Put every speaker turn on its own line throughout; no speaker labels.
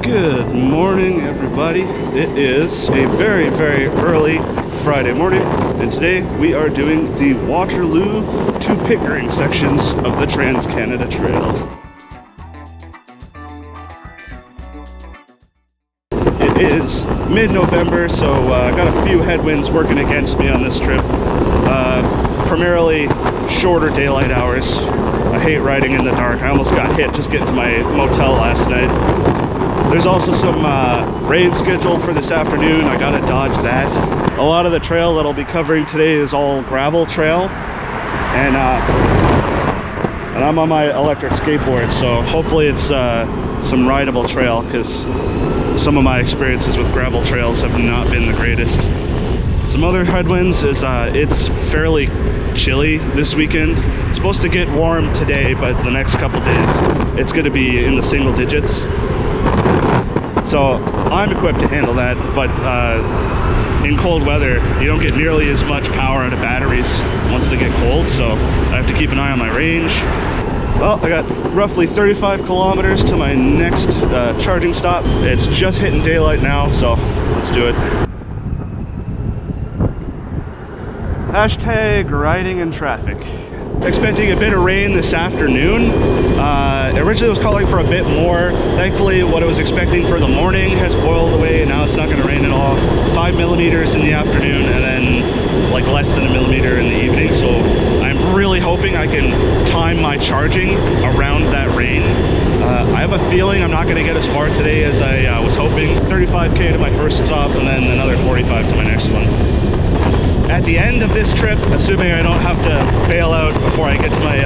Good morning, everybody. It is a very, very early Friday morning, and today we are doing the Waterloo to Pickering sections of the Trans-Canada Trail. It is mid-November, so I got a few headwinds working against me on this trip. Primarily shorter daylight hours. I hate riding in the dark. I almost got hit just getting to my motel last night. There's also some rain scheduled for this afternoon. I gotta dodge that. A lot of the trail that I'll be covering today is all gravel trail, and I'm on my electric skateboard, so hopefully it's some rideable trail, because some of my experiences with gravel trails have not been the greatest. Some other headwinds is it's fairly chilly this weekend. It's supposed to get warm today, but the next couple days it's going to be in the single digits. So I'm equipped to handle that, but in cold weather you don't get nearly as much power out of batteries once they get cold, so I have to keep an eye on my range. Well, I got roughly 35 kilometers to my next charging stop. It's just hitting daylight now, so let's do it. Hashtag riding in traffic. Expecting a bit of rain this afternoon. Originally it was calling for a bit more. Thankfully what I was expecting for the morning has boiled away. Now it's not going to rain at all. 5 millimeters in the afternoon, and then like less than a millimeter in the evening. So I'm really hoping I can time my charging around that rain. I have a feeling I'm not going to get as far today as I was hoping. 35k to my first stop, and then another 45 to my next one. At the end of this trip, assuming I don't have to bail out before I get to my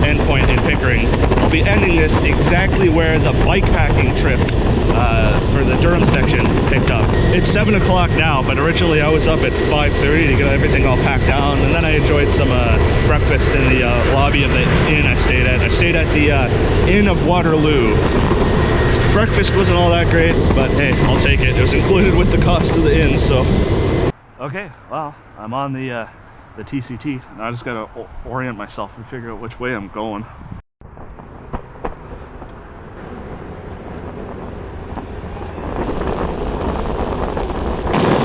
end point in Pickering, I'll be ending this exactly where the bike packing trip for the Durham section picked up. It's 7 o'clock now, but originally I was up at 5:30 to get everything all packed down, and then I enjoyed some breakfast in the lobby of the inn I stayed at. I stayed at the Inn of Waterloo. Breakfast wasn't all that great, but hey, I'll take it. It was included with the cost of the inn, so. Okay, well, I'm on the TCT, and I just gotta orient myself and figure out which way I'm going.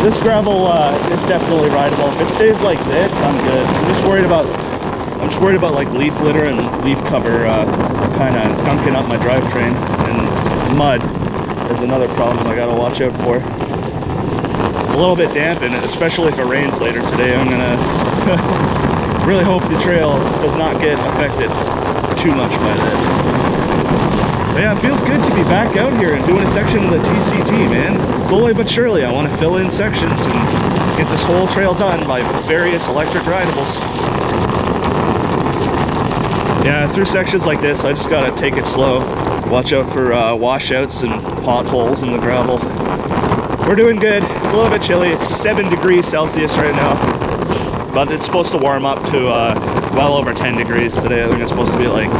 This gravel is definitely rideable. If it stays like this, I'm good. I'm just worried about like leaf litter and leaf cover kind of gunking up my drivetrain, and mud is another problem I gotta watch out for. It's a little bit damp, and especially if it rains later today, I'm gonna really hope the trail does not get affected too much by that. But yeah, it feels good to be back out here and doing a section of the TCT, man. Slowly but surely, I want to fill in sections and get this whole trail done by various electric rideables. Yeah, through sections like this, I just gotta take it slow. Watch out for washouts and potholes in the gravel. We're doing good. It's a little bit chilly. It's 7 degrees Celsius right now, but it's supposed to warm up to well over 10 degrees today. I think it's supposed to be like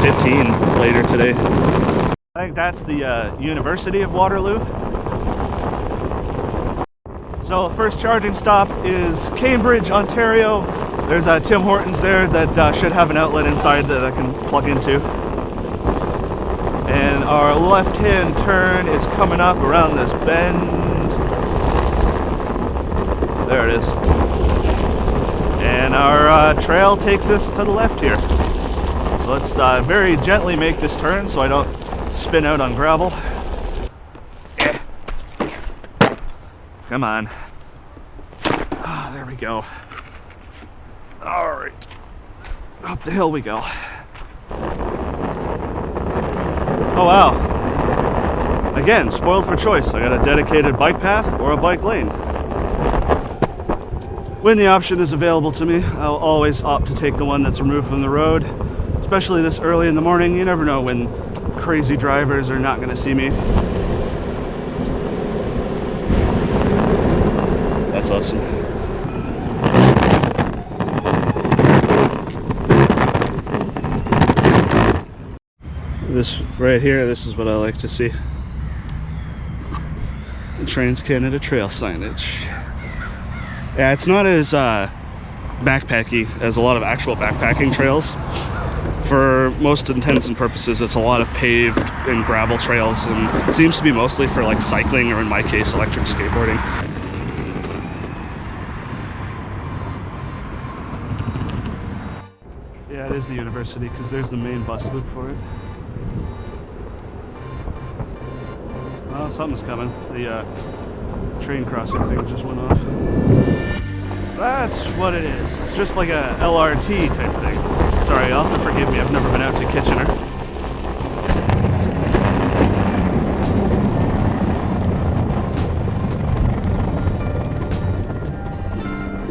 15 later today. I think that's the University of Waterloo. So first charging stop is Cambridge, Ontario. There's a Tim Hortons there that should have an outlet inside that I can plug into. And our left-hand turn is coming up around this bend. There it is. And our trail takes us to the left here. So let's very gently make this turn so I don't spin out on gravel. Come on. Ah, there we go. All right. Up the hill we go. Oh wow. Again, spoiled for choice. I got a dedicated bike path or a bike lane. When the option is available to me, I'll always opt to take the one that's removed from the road. Especially this early in the morning, you never know when crazy drivers are not going to see me. That's awesome. This right here, this is what I like to see. The Trans-Canada Trail signage. Yeah, it's not as backpacky as a lot of actual backpacking trails. for most intents and purposes, it's a lot of paved and gravel trails, and it seems to be mostly for like cycling, or in my case, electric skateboarding. Yeah, it is the university, because there's the main bus loop for it. Oh, something's coming. The train crossing thing just went off. So that's what it is. It's just like a LRT type thing. Sorry, y'all. Forgive me. I've never been out to Kitchener.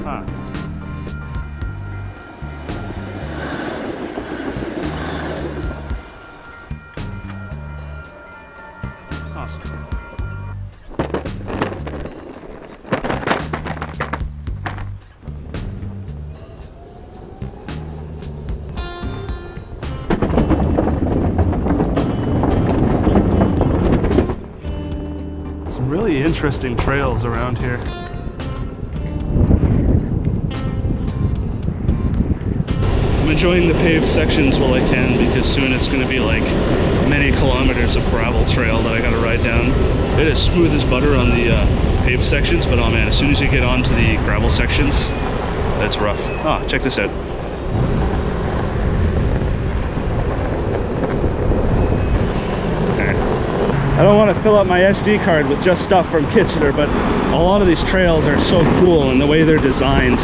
Huh. Awesome. Some really interesting trails around here. I'm enjoying the paved sections while I can, because soon it's going to be like many kilometers of gravel trail that I got to ride down. It is smooth as butter on the paved sections, but oh man, as soon as you get onto the gravel sections, it's rough. Ah, check this out. I don't want to fill up my SD card with just stuff from Kitchener, but a lot of these trails are so cool in the way they're designed.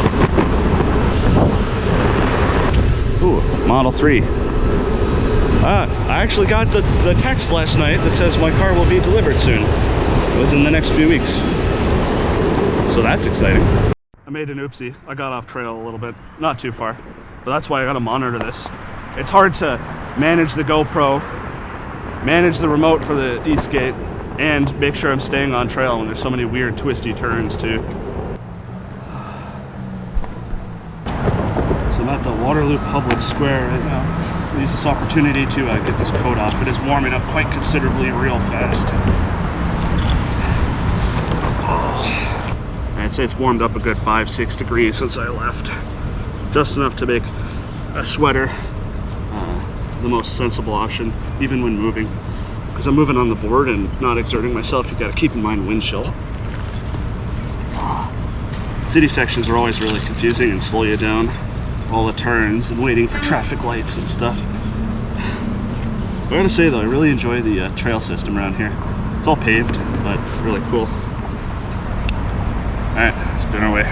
Ooh, Model 3. I actually got the text last night that says my car will be delivered soon, within the next few weeks. So that's exciting. I made an oopsie. I got off trail a little bit, not too far, but that's why I gotta monitor this. It's hard to manage the GoPro, manage the remote for the eskate, and make sure I'm staying on trail when there's so many weird twisty turns too. So I'm at the Waterloo Public Square right now. I use this opportunity to get this coat off. It is warming up quite considerably real fast. I'd say it's warmed up a good 5-6 degrees since I left. Just enough to make a sweater the most sensible option, even when moving. Because I'm moving on the board and not exerting myself, you gotta keep in mind wind chill. City sections are always really confusing and slow you down. All the turns and waiting for traffic lights and stuff. I gotta say though, I really enjoy the trail system around here. It's all paved, but it's really cool. Alright, let's spin our way.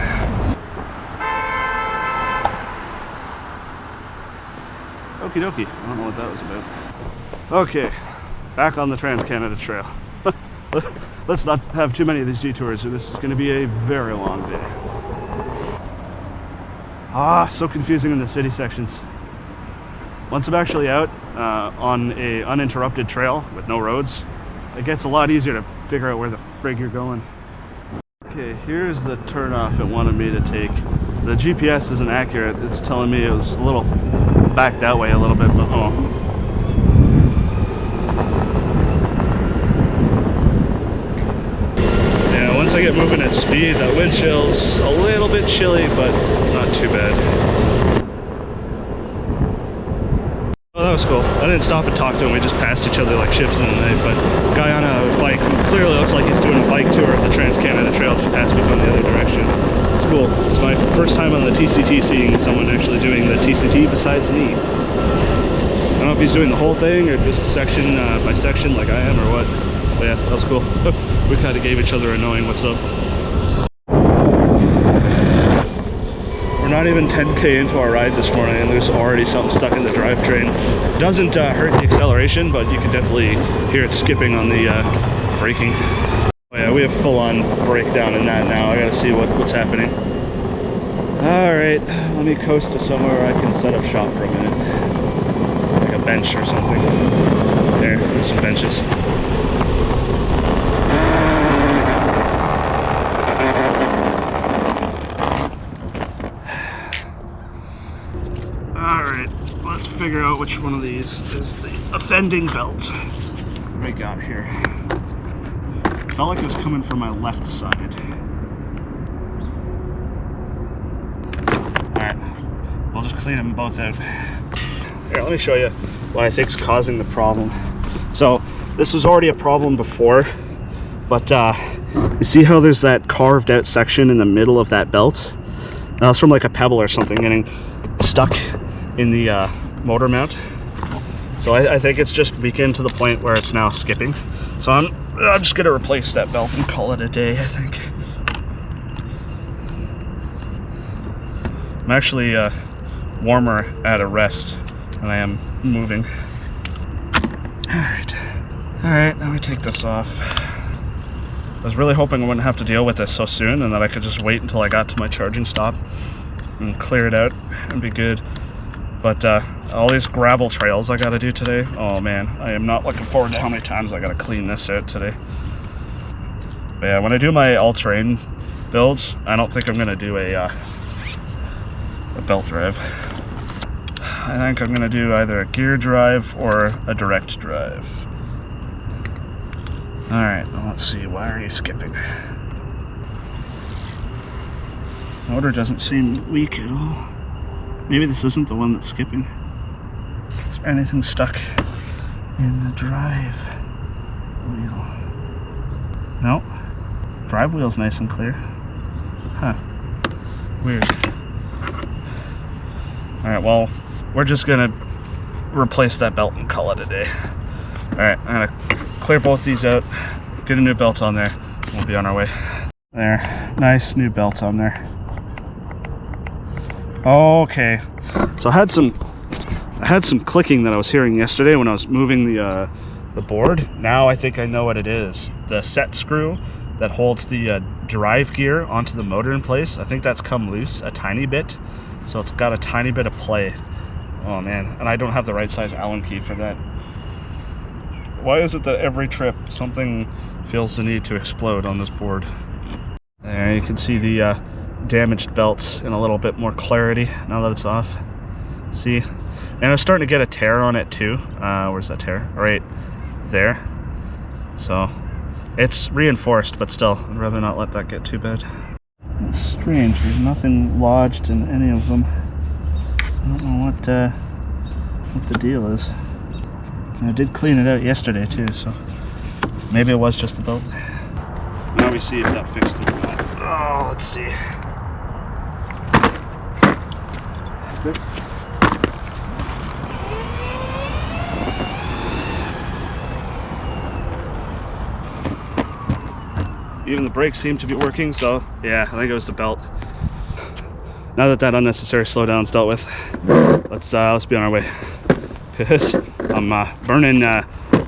Okie dokie, I don't know what that was about. Okay, back on the Trans-Canada Trail. Let's not have too many of these detours, or this is going to be a very long day. So confusing in the city sections. Once I'm actually out on a uninterrupted trail with no roads, it gets a lot easier to figure out where the frig you're going. Okay, here's the turnoff it wanted me to take. The GPS isn't accurate. It's telling me it was a little back that way a little bit, but oh. Yeah, once I get moving at speed, that wind chill's a little bit chilly, but not too bad. Oh, that was cool. I didn't stop and talk to him. We just passed each other like ships in the night, but a guy on a bike who clearly looks like he's doing a bike tour of the Trans-Canada Trail just passed me going the other direction. It's cool. It's my first time on the TCT seeing someone actually doing the TCT besides me. I don't know if he's doing the whole thing or just section by section like I am or what. But yeah, that was cool. We kind of gave each other a knowing what's up. We're not even 10K into our ride this morning and there's already something stuck in the drivetrain. It doesn't hurt the acceleration, but you can definitely hear it skipping on the braking. Oh yeah, we have full-on breakdown in that now. I gotta see what's happening. Alright, let me coast to somewhere where I can set up shop for a minute. Like a bench or something. There's some benches. Alright, let's figure out which one of these is the offending belt. What do we got here? Felt like it was coming from my left side. Alright, we'll just clean them both out. Here, let me show you what I think is causing the problem. So this was already a problem before, but you see how there's that carved out section in the middle of that belt? That's from like a pebble or something getting stuck in the motor mount. So I think it's just weakened to the point where it's now skipping. So I'm just gonna replace that belt and call it a day, I think. I'm actually warmer at a rest than I am moving. All right, now we take this off. I was really hoping I wouldn't have to deal with this so soon and that I could just wait until I got to my charging stop and clear it out and be good. But all these gravel trails I gotta do today, oh man, I am not looking forward to how many times I gotta clean this out today. But yeah, when I do my all-terrain builds, I don't think I'm gonna do a belt drive. I think I'm gonna do either a gear drive or a direct drive. All right, well, let's see, why are you skipping? Motor doesn't seem weak at all. Maybe this isn't the one that's skipping. Is there anything stuck in the drive wheel? No, drive wheel's nice and clear. Huh, weird. All right, well, we're just gonna replace that belt and call it a day. All right, I'm gonna clear both these out, get a new belt on there, we'll be on our way. There, nice new belt on there. Okay, so I had some clicking that I was hearing yesterday when I was moving the board. Now I think I know what it is. The set screw that holds the drive gear onto the motor in place, I think that's come loose a tiny bit, so it's got a tiny bit of play. Oh man, and I don't have the right size Allen key for that. Why is it that every trip something feels the need to explode on this board? There, you can see the damaged belts in a little bit more clarity now that it's off. See? And I was starting to get a tear on it too. Where's that tear? Right there. So it's reinforced, but still, I'd rather not let that get too bad. It's strange, there's nothing lodged in any of them. I don't know what the deal is. And I did clean it out yesterday too, so maybe it was just the belt. Now we see if that fixed it or not. Oh, let's see. Fixed. Even the brakes seem to be working, so yeah, I think it was the belt. Now that that unnecessary slowdown's dealt with, let's be on our way. Because I'm burning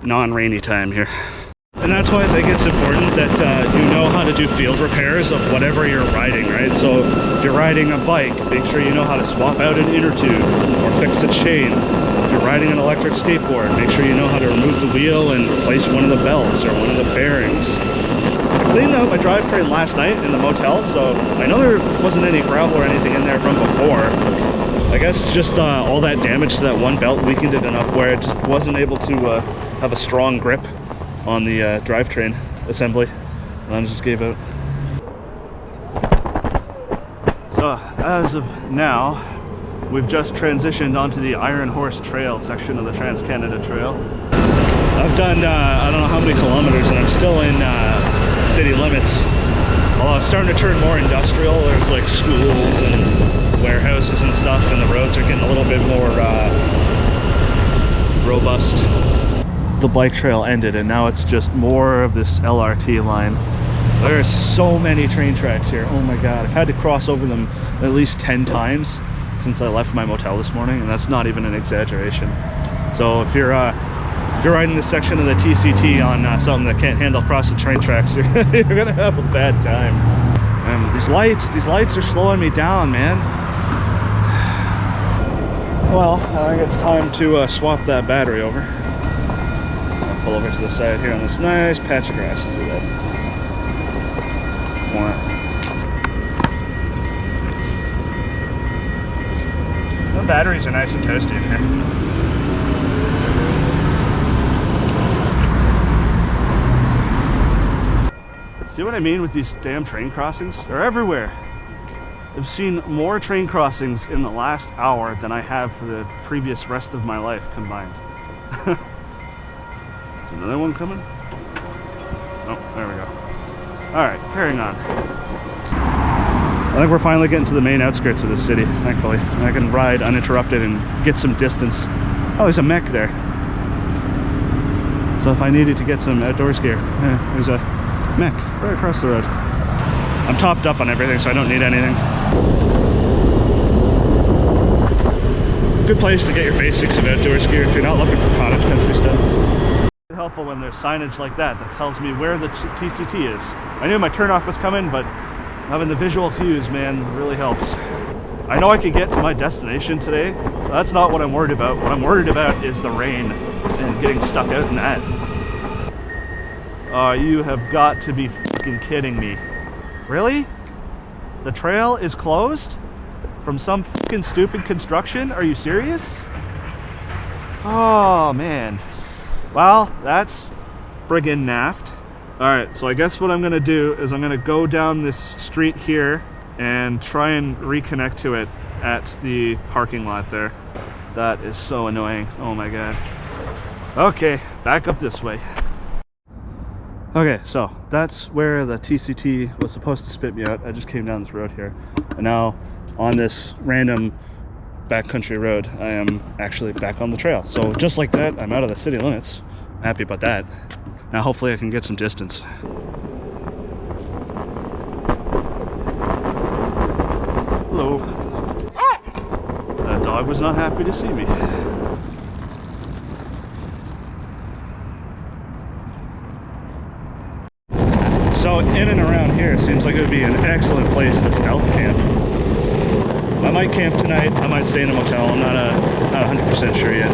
non-rainy time here. And that's why I think it's important that you know how to do field repairs of whatever you're riding, right? So if you're riding a bike, make sure you know how to swap out an inner tube or fix the chain. If you're riding an electric skateboard, make sure you know how to remove the wheel and replace one of the belts or one of the bearings. I cleaned out my drivetrain last night in the motel, so I know there wasn't any gravel or anything in there from before. I guess just all that damage to that one belt weakened it enough where it just wasn't able to have a strong grip on the drivetrain assembly, and then it just gave out. So as of now, we've just transitioned onto the Iron Horse Trail section of the Trans-Canada Trail. I've done I don't know how many kilometers, and I'm still in city limits. Although it's starting to turn more industrial. There's like schools and warehouses and stuff, and the roads are getting a little bit more robust. The bike trail ended, and now it's just more of this LRT line. There's so many train tracks here. Oh my god, I've had to cross over them at least 10 times since I left my motel this morning, and that's not even an exaggeration. So if you're riding this section of the TCT on something that can't handle crossing train tracks, you're gonna have a bad time. These lights are slowing me down, man. Well, I think it's time to swap that battery over. I'll pull over to the side here on this nice patch of grass and do that. The batteries are nice and toasty in here. See what I mean with these damn train crossings? They're everywhere. I've seen more train crossings in the last hour than I have for the previous rest of my life combined. Is another one coming? Oh, there we go. Alright, carrying on. I think we're finally getting to the main outskirts of the city, thankfully. I can ride uninterrupted and get some distance. Oh, there's a mech there. So if I needed to get some outdoors gear, there's a mech right across the road. I'm topped up on everything, so I don't need anything. Good place to get your basics of outdoors gear if you're not looking for cottage country stuff. It's helpful when there's signage like that that tells me where the TCT is. I knew my turnoff was coming, but having the visual cues, man, really helps. I know I could get to my destination today. That's not what I'm worried about. What I'm worried about is the rain and getting stuck out in that. You have got to be fucking kidding me. Really? The trail is closed? From some fucking stupid construction? Are you serious? Oh, man. Well, that's friggin' naft. Alright, so I guess what I'm gonna do is I'm gonna go down this street here and try and reconnect to it at the parking lot there. That is so annoying. Oh my god. Okay, back up this way. Okay, so that's where the TCT was supposed to spit me out. I just came down this road here. And now on this random backcountry road, I am actually back on the trail. So just like that, I'm out of the city limits. I'm happy about that. Now hopefully I can get some distance. Hello. That dog was not happy to see me. So in and around here seems like it would be an excellent place to stealth camp. I might camp tonight, I might stay in a motel, I'm not 100% sure yet.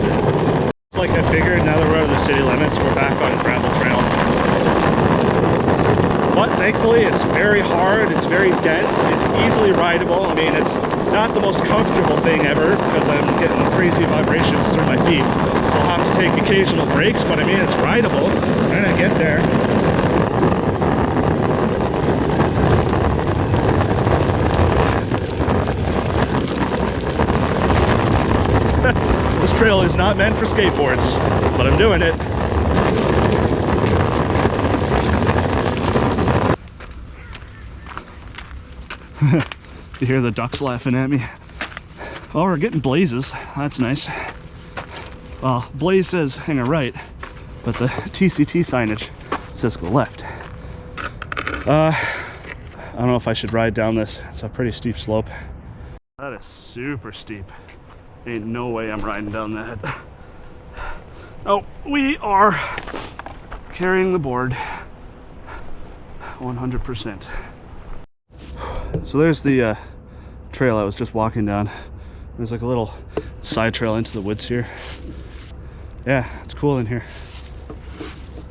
Like I figured, now that we're out of the city limits, we're back on gravel trail. But thankfully it's very hard, it's very dense, it's easily rideable. I mean, it's not the most comfortable thing ever because I'm getting crazy vibrations through my feet. So I'll have to take occasional breaks, but I mean, it's rideable. I'm gonna get there. This trail is not meant for skateboards, but I'm doing it. You hear the ducks laughing at me. Oh, we're getting blazes. That's nice. Well, blaze says hang a right, but the TCT signage says go left. I don't know if I should ride down this. It's a pretty steep slope. That is super steep. Ain't no way I'm riding down that. Oh, we are carrying the board 100%. So there's the trail I was just walking down. There's like a little side trail into the woods here. Yeah, it's cool in here.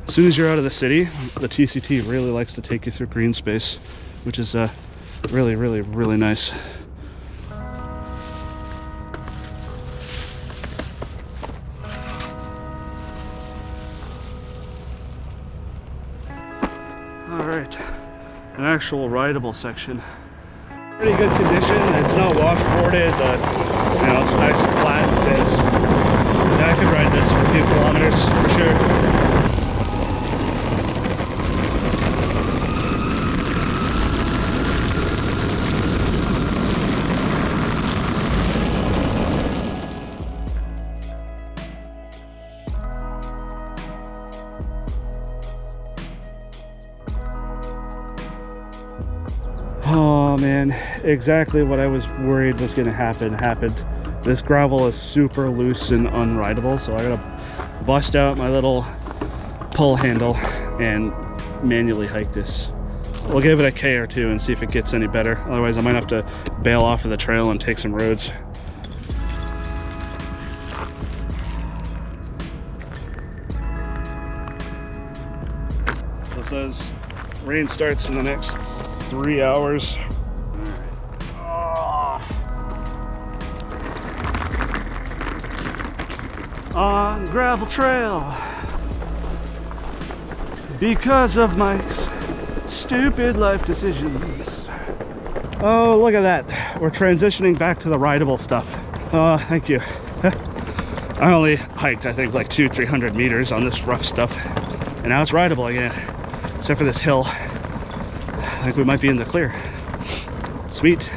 As soon as you're out of the city, the TCT really likes to take you through green space, which is really, really, really nice. Alright, an actual rideable section. Pretty good condition, it's not washboarded, you know, it's nice and flat. Yeah, I could ride this for a few kilometers for sure. Oh man, exactly what I was worried was going to happen happened. This gravel is super loose and unrideable, so I gotta bust out my little pull handle and manually hike this. We'll give it a K or two and see if it gets any better. Otherwise I might have to bail off of the trail and take some roads. So it says rain starts in the next 3 hours. On gravel trail because of Mike's stupid life decisions. Oh, look at that. We're transitioning back to the rideable stuff. Oh, thank you. I only hiked, I think, like 200-300 meters on this rough stuff. And now it's rideable again. Except for this hill. I think we might be in the clear. Sweet.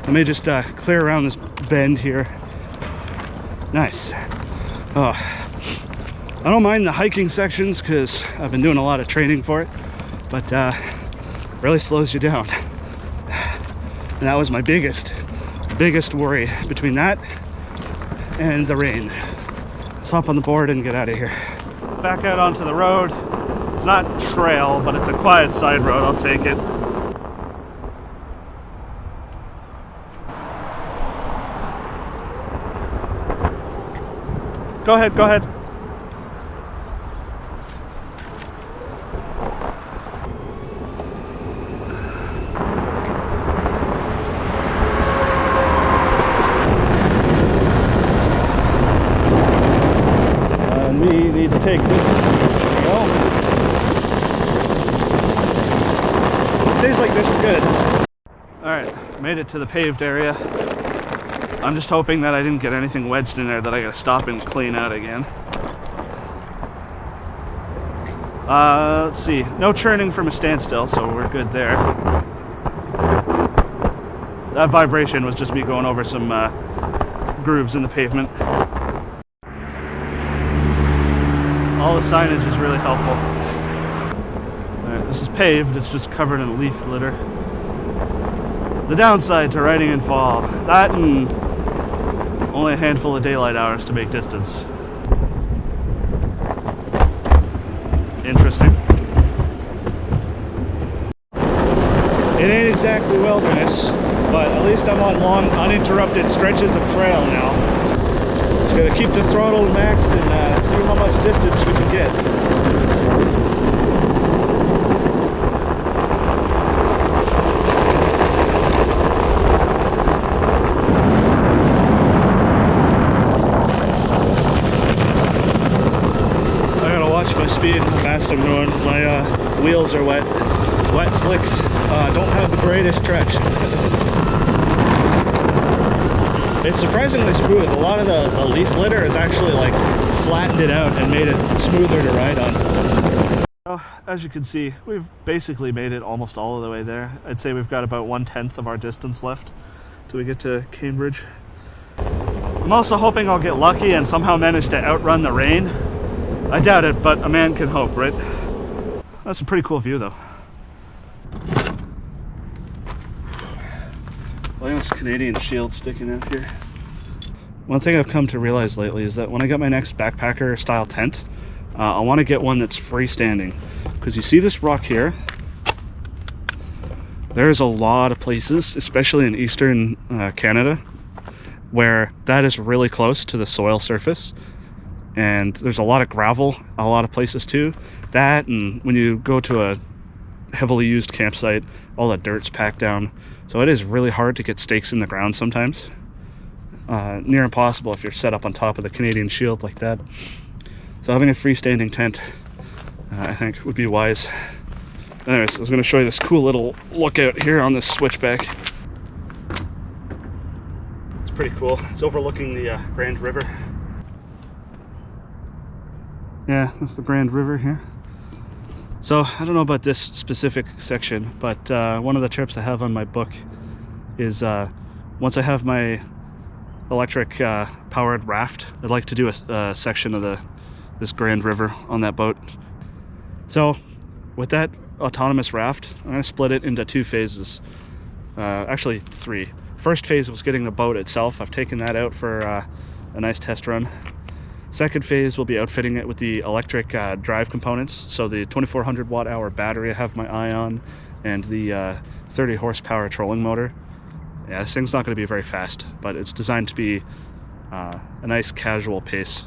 Let me just clear around this bend here. Nice. Oh, I don't mind the hiking sections because I've been doing a lot of training for it. But really slows you down. And that was my biggest worry between that and the rain. Let's hop on the board and get out of here. Back out onto the road. It's not trail, but it's a quiet side road. I'll take it. Go ahead, go ahead. We need to take this trail. It stays like this, we're good. Alright, made it to the paved area. I'm just hoping that I didn't get anything wedged in there that I gotta stop and clean out again. Let's see. No churning from a standstill, so we're good there. That vibration was just me going over some grooves in the pavement. All the signage is really helpful. Alright, this is paved, it's just covered in leaf litter. The downside to riding in fall, that and only a handful of daylight hours to make distance. Interesting. It ain't exactly wilderness, but at least I'm on long, uninterrupted stretches of trail now. Just gotta keep the throttle maxed and see how much distance we can get. I gotta watch my speed, how fast I'm going. My wheels are wet. Wet slicks don't have the greatest traction. It's surprisingly smooth. A lot of the leaf litter has actually like flattened it out and made it smoother to ride on. So, as you can see, we've basically made it almost all of the way there. I'd say we've got about 1/10 of our distance left till we get to Cambridge. I'm also hoping I'll get lucky and somehow manage to outrun the rain. I doubt it, but a man can hope, right? That's a pretty cool view though. Look at this Canadian shield sticking out here. One thing I've come to realize lately is that when I get my next backpacker style tent, I want to get one that's freestanding. Because you see this rock here? There's a lot of places, especially in eastern Canada, where that is really close to the soil surface. And there's a lot of gravel, a lot of places too. That, and when you go to a heavily used campsite, all the dirt's packed down. So it is really hard to get stakes in the ground sometimes. Near impossible if you're set up on top of the Canadian shield like that. So having a freestanding tent, I think, would be wise. Anyways, I was going to show you this cool little lookout here on this switchback. It's pretty cool. It's overlooking the Grand River. Yeah, that's the Grand River here. So I don't know about this specific section, but one of the trips I have on my book is once I have my electric powered raft, I'd like to do a section of this Grand River on that boat. So with that autonomous raft, I'm going to split it into 2 phases, actually 3. First phase was getting the boat itself. I've taken that out for a nice test run. Second phase will be outfitting it with the electric drive components, so the 2400 watt hour battery I have my eye on, and the 30 horsepower trolling motor. Yeah, this thing's not going to be very fast, but it's designed to be a nice casual pace.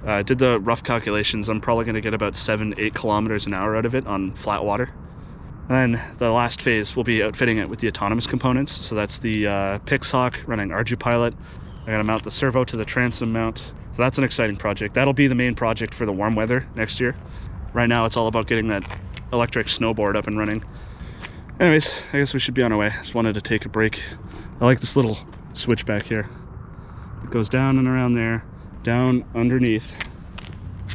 I did the rough calculations. I'm probably going to get about 7-8 kilometers an hour out of it on flat water. And then the last phase will be outfitting it with the autonomous components, so that's the Pixhawk running ArduPilot. I got to mount the servo to the transom mount. So that's an exciting project. That'll be the main project for the warm weather next year. Right now it's all about getting that electric snowboard up and running. Anyways, I guess we should be on our way. Just wanted to take a break. I like this little switch back here. It goes down and around there, down underneath,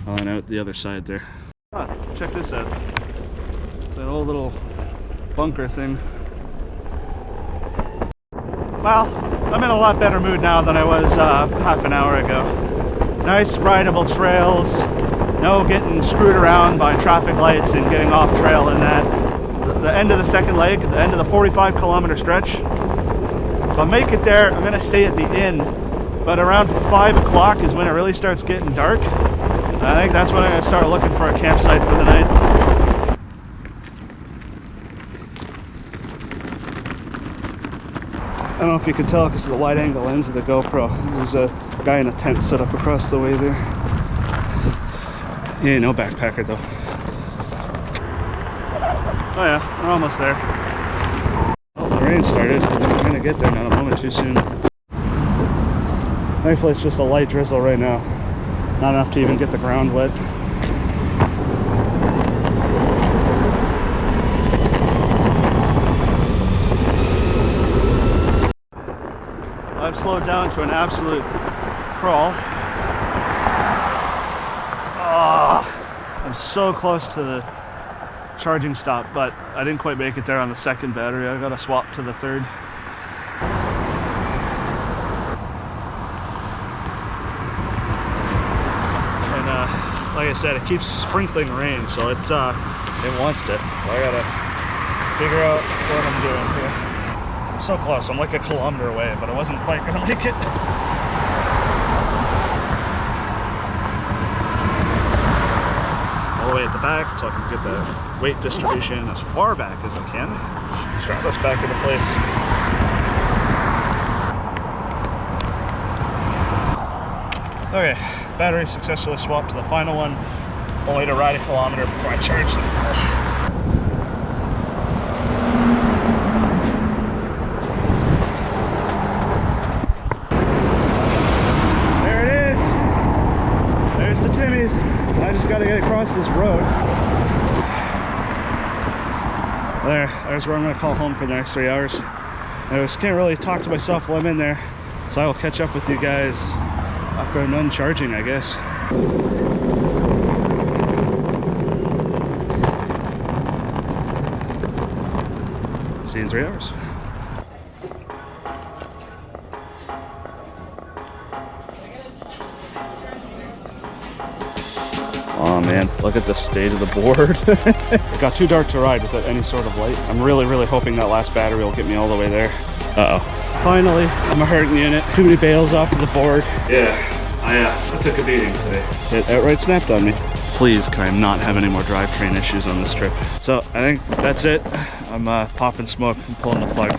and out the other side there. Ah, check this out. It's that old little bunker thing. Well, I'm in a lot better mood now than I was half an hour ago. Nice rideable trails, no getting screwed around by traffic lights and getting off trail and that. The end of the second leg, the end of the 45-kilometer stretch. If I make it there, I'm gonna stay at the inn, but around 5 o'clock is when it really starts getting dark. And I think that's when I'm gonna start looking for a campsite for the night. I don't know if you can tell because of the wide angle lens of the GoPro. There's a guy in a tent set up across the way there. He ain't no backpacker though. Oh yeah, we're almost there. Oh, the rain started. We're gonna get there, not a moment too soon. Thankfully it's just a light drizzle right now. Not enough to even get the ground wet. I've slowed down to an absolute crawl. Oh, I'm so close to the charging stop, but I didn't quite make it there on the second battery. I gotta swap to the third. And like I said, it keeps sprinkling rain, so it wants to. So I gotta figure out what I'm doing here. I'm so close. I'm like a kilometer away, but I wasn't quite gonna make it. All the way at the back, so I can get the weight distribution as far back as I can. Strap this back into place. Okay, battery successfully swapped to the final one. Only to ride a kilometer before I charge them. I just got to get across this road. There's where I'm going to call home for the next 3 hours. I just can't really talk to myself while I'm in there, so I will catch up with you guys after I'm done charging, I guess. See you in 3 hours. Oh man, look at the state of the board. It got too dark to ride without any sort of light. I'm really hoping that last battery will get me all the way there. Uh-oh. Finally, I'm a hurting unit. Too many bales off of the board. Yeah, I took a beating today. It outright snapped on me. Please, can I not have any more drivetrain issues on this trip? So, I think that's it. I'm popping smoke and pulling the plug.